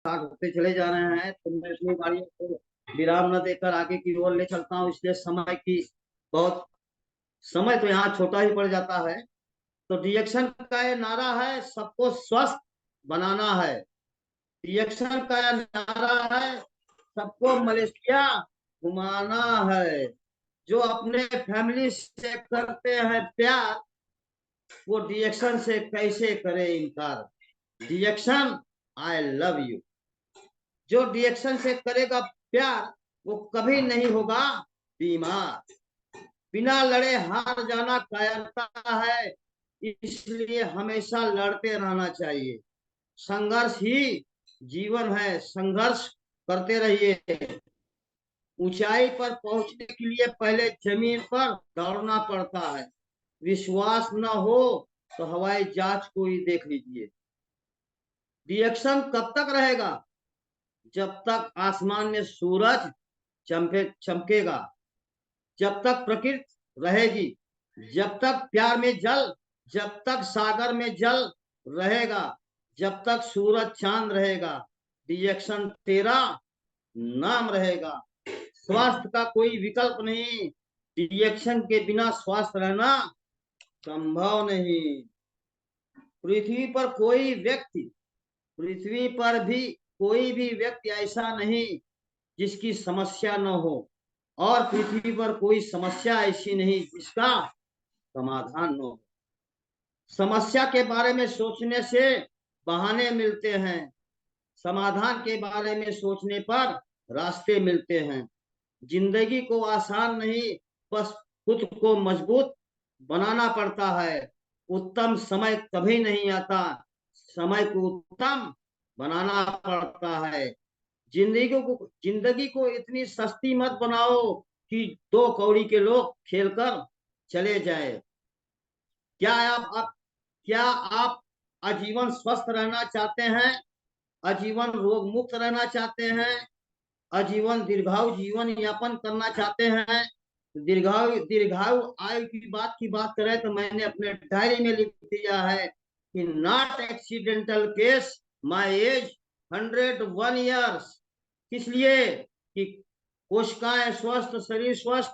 Start होते चले जा रहे हैं, तो मैं अपनी गाड़ियों को विराम न देकर आगे की ओर ले चलता हूँ। इसलिए समय की बहुत समय तो यहाँ छोटा ही पड़ जाता है। तो रिएक्शन का ये नारा है, सबको स्वस्थ बनाना है। रिएक्शन का ये नारा है, सबको मलेशिया घुमाना है। जो अपने फैमिली से करते हैं प्यार, वो रिएक्शन से कैसे करे इनकार। Reaction, I love you. जो रिएक्शन से करेगा प्यार, वो कभी नहीं होगा बीमार। बिना लड़े हार जाना कायरता है, इसलिए हमेशा लड़ते रहना चाहिए। संघर्ष ही जीवन है, संघर्ष करते रहिए। ऊंचाई पर पहुंचने के लिए पहले जमीन पर दौड़ना पड़ता है। विश्वास न हो तो हवाई जहाज को ही देख लीजिए। रिएक्शन कब तक रहेगा? जब तक आसमान में सूरज चमकेगा, जब तक प्रकृति रहेगी, जब तक प्यार में जल, जब तक सागर में जल रहेगा, जब तक सूरज चांद रहेगा, रिएक्शन तेरा नाम रहेगा। स्वास्थ्य का कोई विकल्प नहीं, रिएक्शन के बिना स्वास्थ्य रहना संभव नहीं। पृथ्वी पर कोई व्यक्ति, पृथ्वी पर भी कोई भी व्यक्ति ऐसा नहीं जिसकी समस्या न हो, और पृथ्वी पर कोई समस्या ऐसी नहीं जिसका समाधान न हो। समस्या के बारे में सोचने से बहाने मिलते हैं, समाधान के बारे में सोचने पर रास्ते मिलते हैं। जिंदगी को आसान नहीं, बस खुद को मजबूत बनाना पड़ता है। उत्तम समय कभी नहीं आता, समय को उत्तम बनाना पड़ता है। जिंदगी को इतनी सस्ती मत बनाओ कि दो कौड़ी के लोग खेलकर चले जाए। क्या क्या आप आजीवन स्वस्थ रहना चाहते हैं? आजीवन रोग मुक्त रहना चाहते हैं? आजीवन दीर्घायु जीवन यापन करना चाहते हैं? दीर्घायु आयु की बात करें तो मैंने अपने डायरी में लिख दिया है कि not accidental case, my age 101 years. इसलिए कि कोशिकाएं स्वस्थ शरीर स्वस्थ,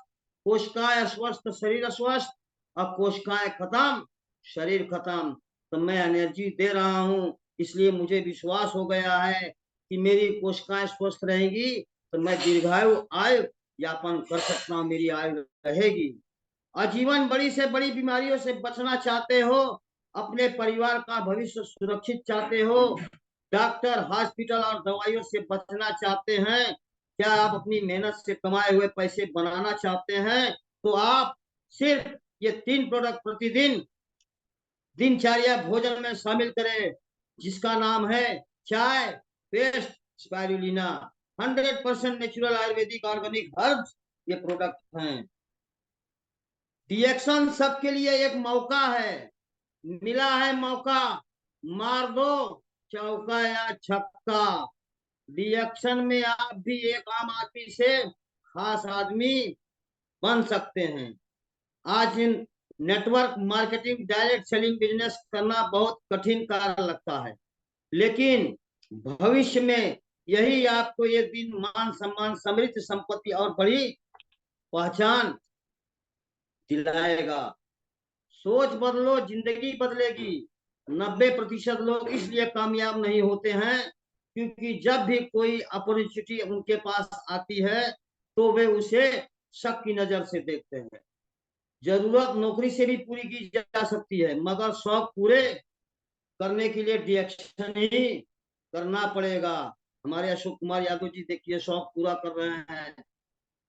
कोशिकाएं स्वस्थ शरीर स्वस्थ, और कोशिकाएं खत्म शरीर खत्म। तो मैं एनर्जी दे रहा हूं, इसलिए मुझे विश्वास हो गया है कि मेरी कोशिकाएं स्वस्थ रहेंगी तो मैं दीर्घायु आयु यापन कर सकता हूँ, मेरी आयु रहेगी। आजीवन बड़ी से बड़ी बीमारियों से बचना चाहते हो, अपने परिवार का भविष्य सुरक्षित चाहते हो, डॉक्टर हॉस्पिटल और दवाइयों से बचना चाहते हैं, क्या आप अपनी मेहनत से कमाए हुए पैसे बनाना चाहते हैं, तो आप सिर्फ ये 3 प्रोडक्ट प्रतिदिन दिनचर्या भोजन में शामिल करें, जिसका नाम है चाय paste spirulina. 100% natural Ayurvedic organic herbs ये प्रोडक्ट हैं। रिएक्शन सबके लिए एक मौका है, मिला है मौका, मार दो चौका या छक्का। रिएक्शन में आप भी एक आम आदमी से खास आदमी बन सकते हैं। आज इन network marketing direct selling business करना बहुत कठिन कार्य लगता है, लेकिन भविष्य में यही आपको एक दिन मान सम्मान समृद्धि संपत्ति और बड़ी पहचान दिलाएगा। सोच बदलो, जिंदगी बदलेगी। 90% लोग इसलिए कामयाब नहीं होते हैं क्योंकि जब भी कोई अपॉर्चुनिटी उनके पास आती है तो वे उसे शक की नजर से देखते हैं। जरूरत नौकरी से भी पूरी की जा सकती है, मगर शौक पूरे करने के लिए रिएक्शन ही करना पड़ेगा। हमारे अशोक कुमार यादव जी देखिए शौक पूरा कर रहे हैं।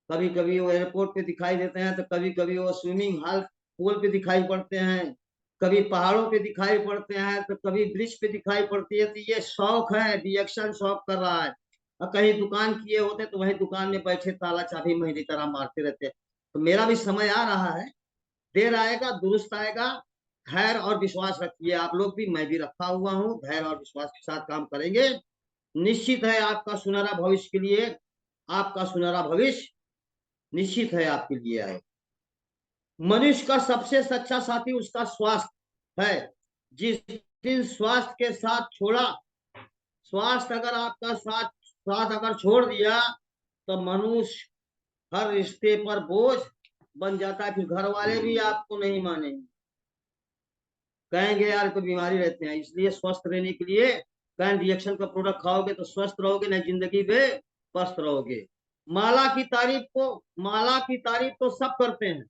कभी कभी वो एयरपोर्ट पे दिखाई देते हैं, तो कभी कभी वो स्विमिंग हॉल पूल पे दिखाई पड़ते हैं, कभी पहाड़ों पे दिखाई पड़ते हैं, तो कभी ब्रिज पे दिखाई पड़ती है। तो ये शौक है, रिएक्शन शौक कर रहा है। और कहीं दुकान किए होते तो वही दुकान में बैठे ताला चाबी मेरी तरह मारते रहते। तो मेरा भी समय आ रहा है, देर आएगा दुरुस्त आएगा। धैर्य और विश्वास रखिए आप लोग भी, मैं भी रखा हुआ हूँ। धैर्य और विश्वास के साथ काम करेंगे, निश्चित है आपका सुनहरा भविष्य के लिए, आपका सुनहरा भविष्य निश्चित है आपके लिए है। मनुष्य का सबसे सच्चा साथी उसका स्वास्थ्य है। जिस दिन स्वास्थ्य के साथ छोड़ा स्वास्थ्य अगर आपका साथ साथ अगर छोड़ दिया तो मनुष्य हर रिश्ते पर बोझ बन जाता है। फिर घर वाले भी आपको नहीं मानेंगे, कहेंगे यार कोई बीमारी रहते हैं। इसलिए स्वस्थ रहने के लिए कहें रिएक्शन का प्रोडक्ट खाओगे तो स्वस्थ रहोगे, नहीं जिंदगी में पस्त रहोगे। माला की तारीफ तो सब करते हैं,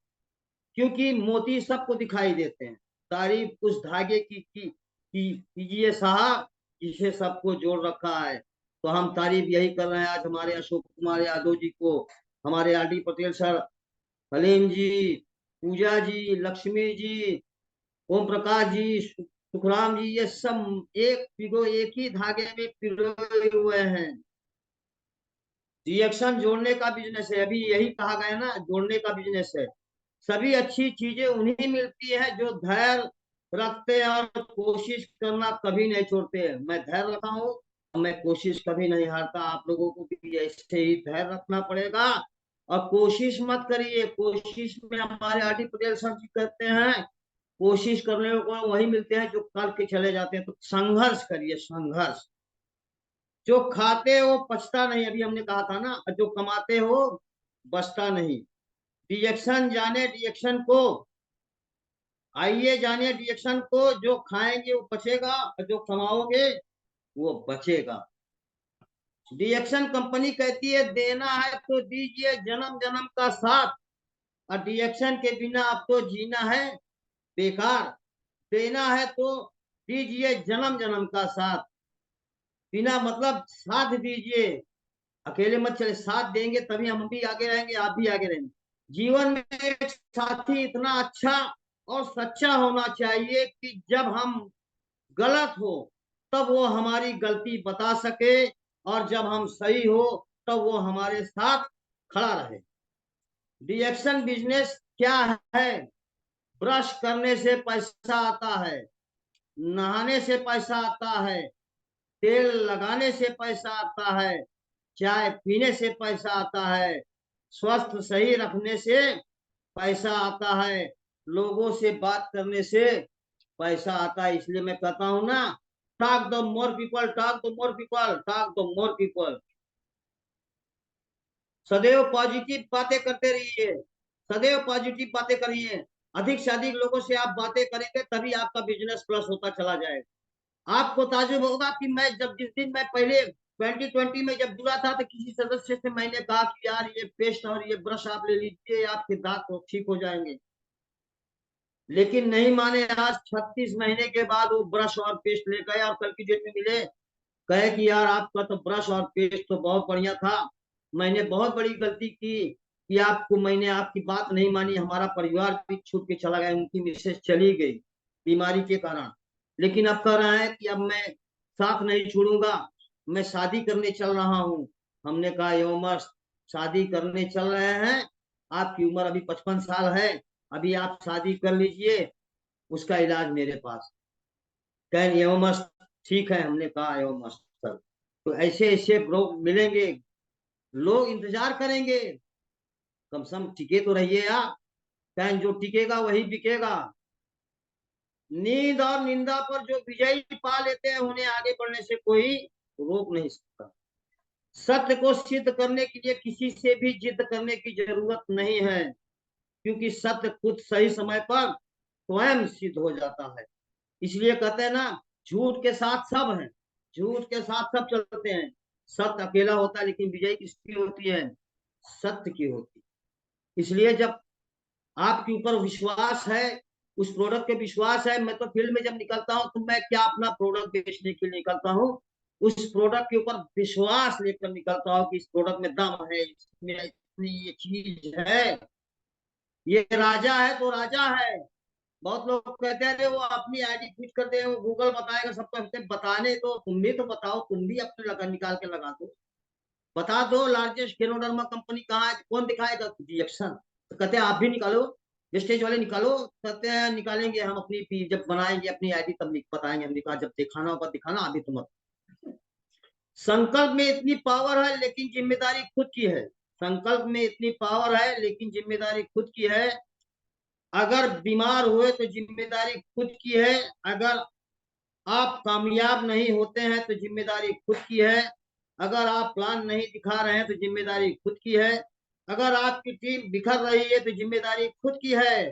क्योंकि मोती सबको दिखाई देते हैं। तारीफ उस धागे की कीजिए साहब जिसे सबको जोड़ रखा है। तो हम तारीफ यही कर रहे हैं आज हमारे अशोक कुमार यादव जी को, हमारे R D Patel sir, Halim ji, Puja ji, Lakshmi ji, Om Prakash ji, Sukhram ji, ये सब एक ही धागे में पिरोए हुए हैं। रिएक्शन जोड़ने का बिजनेस है, अभी यही कहा गया ना, जोड़ने का बिजनेस है। सभी अच्छी चीजें उन्हीं मिलती है जो धैर्य रखते हैं और कोशिश करना कभी नहीं छोड़ते। मैं धैर्य रखा हूँ, मैं कोशिश कभी नहीं हारता। आप लोगों को भी ऐसे ही धैर्य रखना पड़ेगा और कोशिश मत करिए। कोशिश में हमारे आर डी पटेल सर जी कहते हैं, कोशिश करने को वही मिलते हैं जो कल के चले जाते हैं। तो संघर्ष करिए, संघर्ष। जो खाते हो पछता नहीं, अभी हमने कहा था ना, जो कमाते हो बचता नहीं। रिएक्शन जाने रिएक्शन को, आइए जाने रिएक्शन को। जो खाएंगे वो बचेगा और जो कमाओगे वो बचेगा। रिएक्शन कंपनी कहती है देना है तो दीजिए जन्म जन्म का साथ, और रिएक्शन के बिना अब तो जीना है बेकार। देना है तो दीजिए जन्म जन्म का साथ, बिना मतलब साथ दीजिए। अकेले मत चले, साथ देंगे तभी हम भी आगे रहेंगे, आप भी आगे रहेंगे। जीवन में एक साथी इतना अच्छा और सच्चा होना चाहिए कि जब हम गलत हो तब वो हमारी गलती बता सके, और जब हम सही हो तब वो हमारे साथ खड़ा रहे। रिएक्शन बिजनेस क्या है? ब्रश करने से पैसा आता है, नहाने से पैसा आता है, तेल लगाने से पैसा आता है, चाय पीने से पैसा आता है, स्वस्थ सही रखने से पैसा आता है, लोगों से बात करने से पैसा आता है। इसलिए मैं कहता हूं ना, talk the more people, talk the more people, talk the more people. सदैव पॉजिटिव बातें करते रहिए, सदैव पॉजिटिव बातें करिए। अधिक से अधिक लोगों से आप बातें करेंगे तभी आपका बिजनेस प्लस होता चला जाएगा। आपको ताजुब होगा कि मैं जब जिस दिन मैं पहले 2020 में जब जुड़ा था तो किसी सदस्य से मैंने कहा कि यार ये पेस्ट और ये ब्रश आप ले लीजिए, आपके दांत तो ठीक हो जाएंगे। लेकिन नहीं माने, आज 36 महीने के बाद वो ब्रश और पेस्ट ले गए और कल की डेट में मिले, कहे कि यार आपका तो ब्रश और पेस्ट तो बहुत बढ़िया था, मैंने बहुत बड़ी गलती की कि आपको मैंने आपकी बात नहीं मानी, हमारा परिवार भी छूट के चला गया, उनकी मिसेज चली गई बीमारी के कारण। लेकिन अब कह रहा है कि अब मैं साथ नहीं छोड़ूंगा, मैं शादी करने चल रहा हूँ। हमने कहा यो मस्त, शादी करने चल रहे हैं, आपकी उम्र अभी 55 साल है, अभी आप शादी कर लीजिए, उसका इलाज मेरे पास। कहें यो मस्त, ठीक है, हमने कहा यो मस्त सर। तो ऐसे ऐसे लोग मिलेंगे, लोग इंतजार करेंगे, कम से कम टिके तो रहिए आप। कहें जो टिकेगा वही बिकेगा। नींद और निंदा पर जो विजयी पा लेते हैं उन्हें आगे बढ़ने से कोई रोक नहीं सकता। सत्य को सिद्ध करने के लिए किसी से भी जिद करने की जरूरत नहीं है, क्योंकि सत्य खुद सही समय पर स्वयं सिद्ध हो जाता है। इसलिए कहते हैं ना, झूठ के साथ सब है, झूठ के साथ सब चलते हैं। सत्य अकेला होता है, लेकिन विजय किसकी होती है? सत्य की होती है। इसलिए जब आपके ऊपर विश्वास है, उस प्रोडक्ट पे विश्वास है, मैं तो फील्ड में जब निकलता हूं तो मैं क्या अपना प्रोडक्ट बेचने के लिए निकलता हूं, उस प्रोडक्ट के ऊपर विश्वास लेकर निकलता हूं कि इस प्रोडक्ट में दम है, इसमें इतनी ये चीज है, ये राजा है तो राजा है। बहुत लोग कहते हैं अरे वो अपनी आईडी पूछ करते हैं, वो गूगल बताएगा सबको, हमसे बताने तो तुम भी तो बताओ, तुम भी अपने लगा निकाल के लगा दो, बता दो लार्जेस्ट केनोडर्मा कंपनी कहाँ है, कौन दिखाएगा? रिएक्शन। तो कहते हैं आप भी निकालो, स्टेज वाले निकालो। कहते हैं निकालेंगे हम अपनी जब बनाएंगे अपनी आईडी तब बताएंगे। हमने कहा जब दिखाना होगा दिखाना, अभी तो मत। संकल्प में इतनी पावर है लेकिन जिम्मेदारी खुद की है। संकल्प में इतनी पावर है लेकिन जिम्मेदारी खुद की है। अगर बीमार हुए तो जिम्मेदारी खुद की है, अगर आप कामयाब नहीं होते हैं तो जिम्मेदारी खुद की है। अगर आप प्लान नहीं दिखा रहे हैं तो जिम्मेदारी खुद की है। अगर आपकी टीम बिखर रही है तो जिम्मेदारी खुद की है।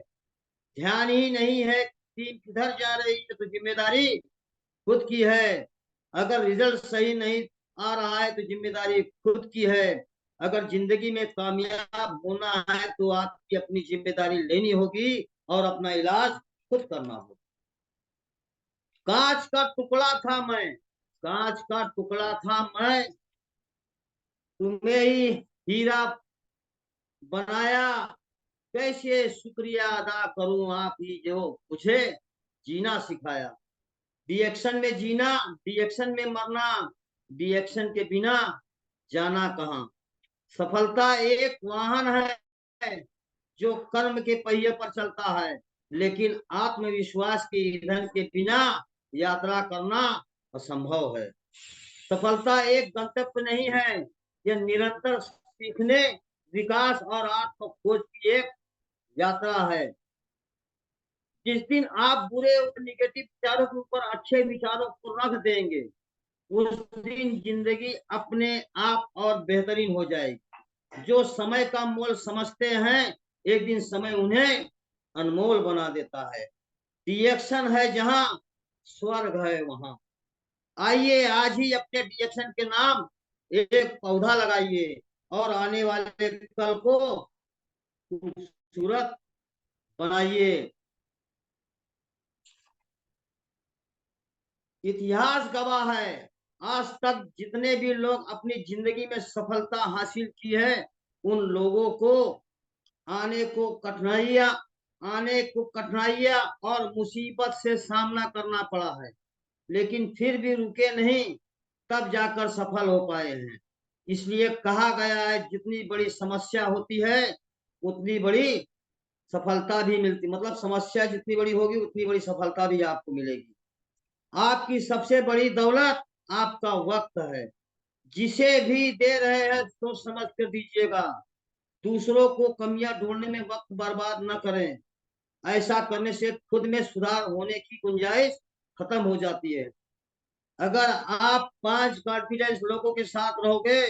ध्यान ही नहीं है टीम किधर जा रही है तो जिम्मेदारी खुद की है। अगर रिजल्ट सही नहीं आ रहा है तो जिम्मेदारी खुद की है। अगर जिंदगी में कामयाब होना है तो आपकी अपनी जिम्मेदारी लेनी होगी और अपना इलाज खुद करना होगा। कांच का टुकड़ा था मैं, कांच का टुकड़ा था मैं, तुम्हें ही हीरा बनाया। कैसे शुक्रिया अदा करूं आप ही जो मुझे जीना सिखाया। रिएक्शन में जीना, रिएक्शन में मरना, रिएक्शन के बिना जाना कहाँ। सफलता एक वाहन है जो कर्म के पहिए पर चलता है, लेकिन आत्मविश्वास के ईंधन के बिना यात्रा करना असंभव है। सफलता एक गंतव्य नहीं है, यह निरंतर सीखने, विकास और आत्म खोज की एक यात्रा है। जिस दिन आप बुरे और निगेटिव विचारों के ऊपर अच्छे विचारों को रख देंगे, उस दिन जिंदगी अपने आप और बेहतरीन हो जाएगी। जो समय का मोल समझते हैं, एक दिन समय उन्हें अनमोल बना देता है। रिएक्शन है जहां, स्वर्ग है वहां। आइए आज ही अपने रिएक्शन के नाम एक पौधा लगाइए और आने वाले कल को खूबसूरत बनाइए। इतिहास गवाह है, आज तक जितने भी लोग अपनी जिंदगी में सफलता हासिल की है, उन लोगों को आने को कठिनाइयां आने को कठिनाइयां और मुसीबत से सामना करना पड़ा है, लेकिन फिर भी रुके नहीं, तब जाकर सफल हो पाए हैं। इसलिए कहा गया है, जितनी बड़ी समस्या होती है उतनी बड़ी सफलता भी मिलती, मतलब समस्या जितनी बड़ी होगी उतनी बड़ी सफलता भी आपको मिलेगी। आपकी सबसे बड़ी दौलत आपका वक्त है। जिसे भी दे रहे हैं सोच समझ कर दीजिएगा। दूसरों को कमियां ढूंढने में वक्त बर्बाद न करें। ऐसा करने से खुद में सुधार होने की गुंजाइश खत्म हो जाती है। अगर आप 5 कॉन्फिडेंस लोगों के साथ रहोगे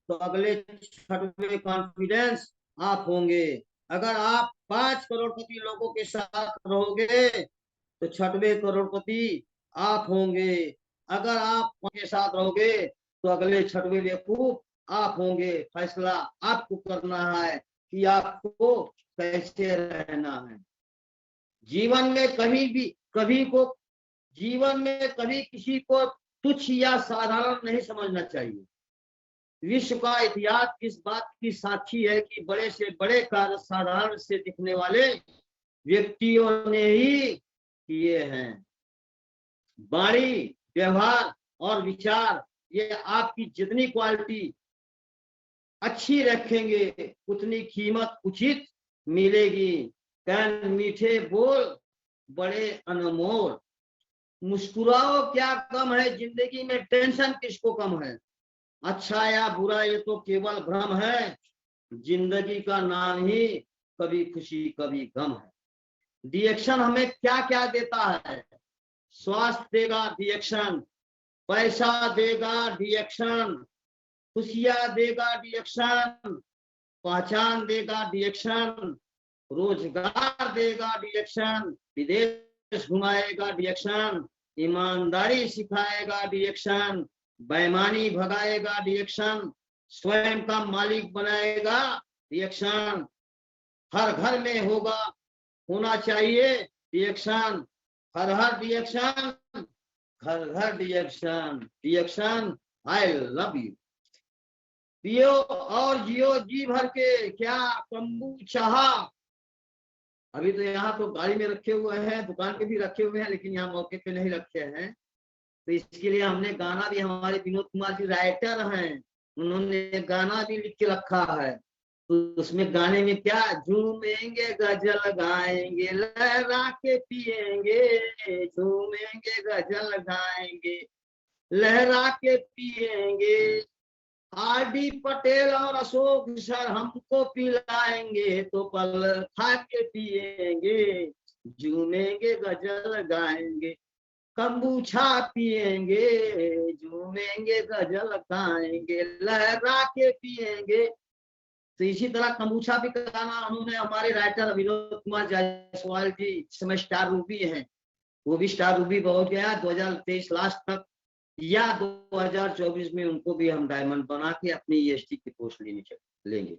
तो अगले 6वें कॉन्फिडेंस आप होंगे। अगर आप 5 करोड़पति लोगों के साथ रहोगे तो 6वें करोड़पति आप होंगे। अगर आप उनके साथ रहोगे तो अगले 6वें बेवकूफ आप होंगे। फैसला आपको करना है कि आपको कैसे रहना है। जीवन में कभी भी कभी को जीवन में कभी किसी को तुच्छ या साधारण नहीं समझना चाहिए। विश्व का इतिहास इस बात की साक्षी है कि बड़े से बड़े कार्य साधारण से दिखने वाले व्यक्तियों ने ही किए हैं। वाणी, व्यवहार और विचार, ये आपकी जितनी क्वालिटी अच्छी रखेंगे उतनी कीमत उचित मिलेगी। कैन मीठे बोल बड़े अनमोल। मुस्कुराओ, क्या कम है जिंदगी में, टेंशन किसको कम है। अच्छा या बुरा ये तो केवल भ्रम है, जिंदगी का नाम ही कभी खुशी कभी गम है। रिएक्शन हमें क्या क्या देता है। स्वास्थ्य देगा रिएक्शन, पैसा देगा रिएक्शन, खुशियां देगा रिएक्शन, पहचान देगा रिएक्शन, रोजगार देगा रिएक्शन, विदेश घुमाएगा रिएक्शन, ईमानदारी सिखाएगा रिएक्शन, बेईमानी भगाएगा रिएक्शन, स्वयं का मालिक बनाएगा रिएक्शन। हर घर में होना चाहिए रिएक्शन। हर हर रिएक्शन, घर घर reaction, reaction I love you. पियो और जियो जी भर के, क्या कम्बू चाहा। अभी तो यहाँ तो गाड़ी में रखे हुए हैं, दुकान पे भी रखे हुए हैं, लेकिन यहाँ मौके पे नहीं रखे हैं। तो इसके लिए हमने गाना भी, हमारे विनोद कुमार जी राइटर हैं, उन्होंने गाना भी लिख के रखा है। तो उसमें गाने में क्या, झूमेंगे गजल गाएंगे लहरा के पिएंगे, झूमेंगे गजल गाएंगे लहरा के पिएंगे, आरडी पटेल और अशोक सर हमको पिलाएंगे तो पल खा के पिएंगे, झूमेंगे गजल गाएंगे। कंबूछा पिएंगे, झूमेंगे, गजल गाएंगे, लहरा के पिएंगे। तो इसी तरह कंबूछा भी गाना उन्होंने हमारे राइटर विनोद कुमार जायसवाल जी इस समय स्टार रूबी हैं, वो भी स्टार रूबी हो गया 2023 लास्ट तक, या 2024 में उनको भी हम डायमंड बना के अपनी ईएसटी की पोस्ट लेंगे।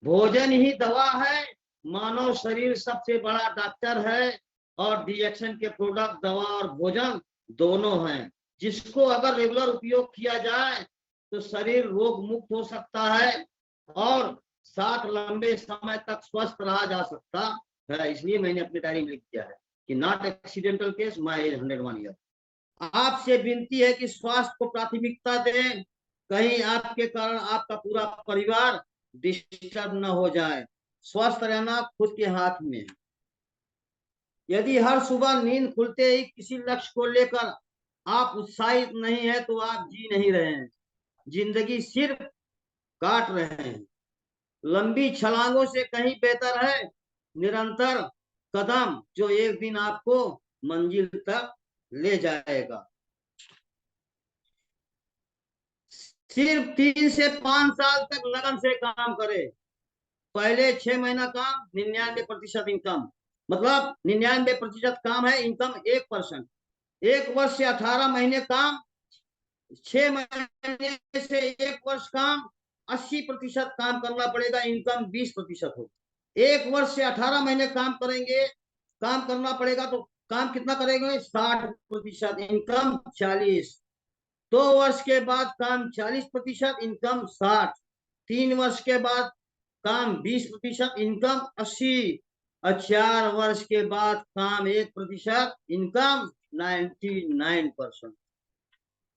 भोजन ही दवा है, मानव शरीर सबसे बड़ा डॉक्टर है, और डिएक्शन के प्रोडक्ट दवा और भोजन दोनों हैं, जिसको अगर रेगुलर उपयोग किया जाए तो शरीर रोग मुक्त हो सकता है और साथ लंबे समय तक स्वस्थ रहा जा सकता है। इसलिए मैंने अपनी डायरी में लिख दिया है कि not accidental case, my age 101 year. आपसे विनती है कि स्वास्थ्य को प्राथमिकता दें, कहीं आपके कारण आपका पूरा परिवार डिस्टर्ब न हो जाए। स्वस्थ रहना खुद के हाथ में है। यदि हर सुबह नींद खुलते ही किसी लक्ष्य को लेकर आप उत्साहित नहीं है तो आप जी नहीं रहे हैं, जिंदगी सिर्फ काट रहे हैं। लंबी छलांगों से कहीं बेहतर है निरंतर कदम, जो एक दिन आपको मंजिल तक ले जाएगा। सिर्फ 3 से 5 साल तक लगन से काम करे। पहले 6 महीना काम 99% इनकम, मतलब 99% काम है, इनकम 1%। 1 वर्ष से 18 महीने काम, 6 महीने से 1 वर्ष काम, 80% काम करना पड़ेगा, इनकम 20% हो। 1 वर्ष से 18 महीने काम करेंगे, काम करना पड़ेगा, तो काम कितना करेंगे? 60%, इनकम 40। 2 वर्ष के बाद काम 40%, इनकम 60। 3 वर्ष के बाद काम 20%, इनकम 80। और 4 वर्ष के बाद काम 1%, इनकम 99%।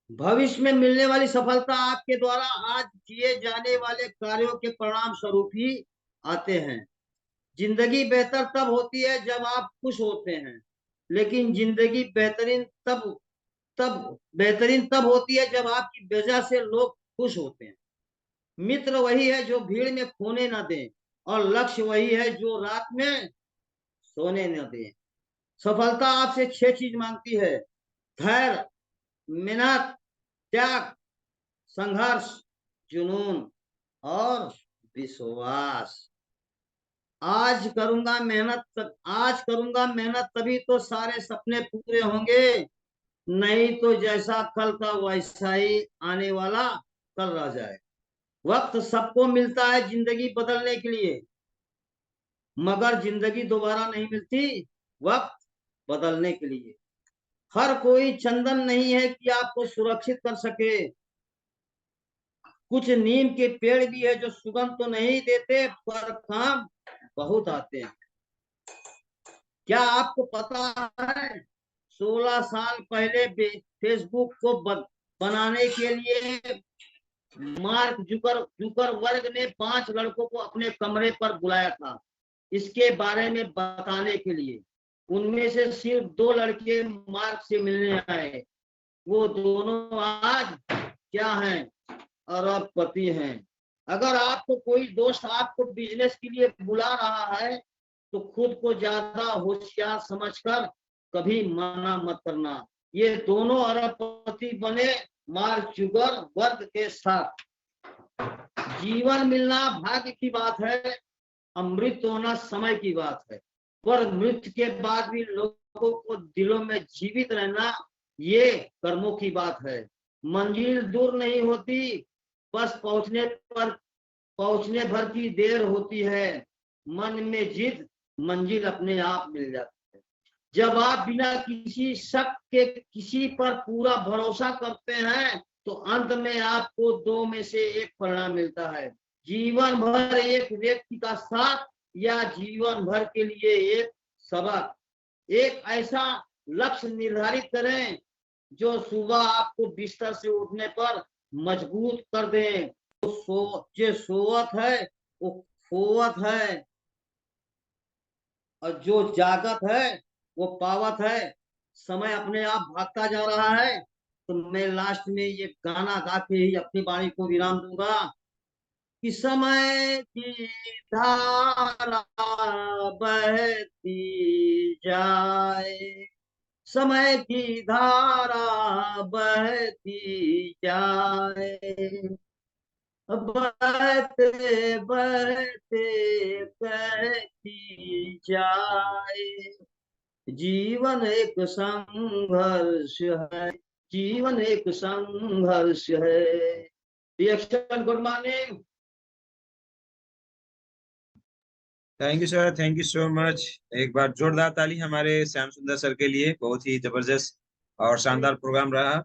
भविष्य में मिलने वाली सफलता आपके द्वारा आज किए जाने वाले कार्यों के परिणाम स्वरूप ही आते हैं। जिंदगी बेहतर तब होती है जब आप खुश होते हैं, लेकिन जिंदगी बेहतरीन तब होती है जब आपकी वजह से लोग खुश होते हैं। मित्र वही है जो भीड़ में खोने न दे, और लक्ष्य वही है जो रात में सोने न दे। सफलता आपसे 6 चीज मांगती है: धैर्य, मेहनत, त्याग, संघर्ष, जुनून और विश्वास। आज करूंगा मेहनत तभी तो सारे सपने पूरे होंगे, नहीं तो जैसा कल था वैसा ही आने वाला कल रह जाए। वक्त सबको मिलता है जिंदगी बदलने के लिए, मगर जिंदगी दोबारा नहीं मिलती वक्त बदलने के लिए। हर कोई चंदन नहीं है कि आपको सुरक्षित कर सके। कुछ नीम के पेड़ भी है जो सुगंध तो नहीं देते पर काम बहुत आते हैं। क्या आपको पता है 16 साल पहले फेसबुक को बनाने के लिए मार्क जुकरबर्ग ने 5 लड़कों को अपने कमरे पर बुलाया था इसके बारे में बताने के लिए। उनमें से सिर्फ 2 लड़के मार्क से मिलने आए। वो दोनों आज क्या हैं? अरबपति हैं। अगर आपको कोई दोस्त आपको बिजनेस के लिए बुला रहा है तो खुद को ज्यादा होशियार समझकर कभी मना मत करना। ये दोनों अरबपति बने मार्क जुकरबर्ग के साथ। जीवन मिलना भाग्य की बात है, अमृत होना समय की बात है, पर मृत्यु के बाद भी लोगों को दिलों में जीवित रहना ये कर्मों की बात है। मंजिल दूर नहीं होती, बस पहुंचने भर की देर होती है। मन में जिद, मंजिल अपने आप मिल जाती है। जब आप बिना किसी शक के किसी पर पूरा भरोसा करते हैं तो अंत में आपको 2 में से एक परिणाम मिलता है: जीवन भर एक व्यक्ति का साथ या जीवन भर के लिए एक सबक। एक ऐसा लक्ष्य निर्धारित करें जो सुबह आपको बिस्तर से उठने पर मजबूत जो सोवत है वो खोवत है, और जो जागत है वो पावत है। समय अपने आप भागता जा रहा है, तो मैं लास्ट में ये गाना गा के ही अपनी वाणी को विराम दूंगा कि समय की धारा बहती जाए, समय की धारा बहती जाए, बहते बहते कहती जाए। जीवन एक संघर्ष है, जीवन एक संघर्ष है। Reaction, good morning. Thank you sir, thank you so much. एक बार जोरदार ताली हमारे श्याम सुंदर सर के लिए। बहुत ही जबरदस्त और शानदार प्रोग्राम रहा।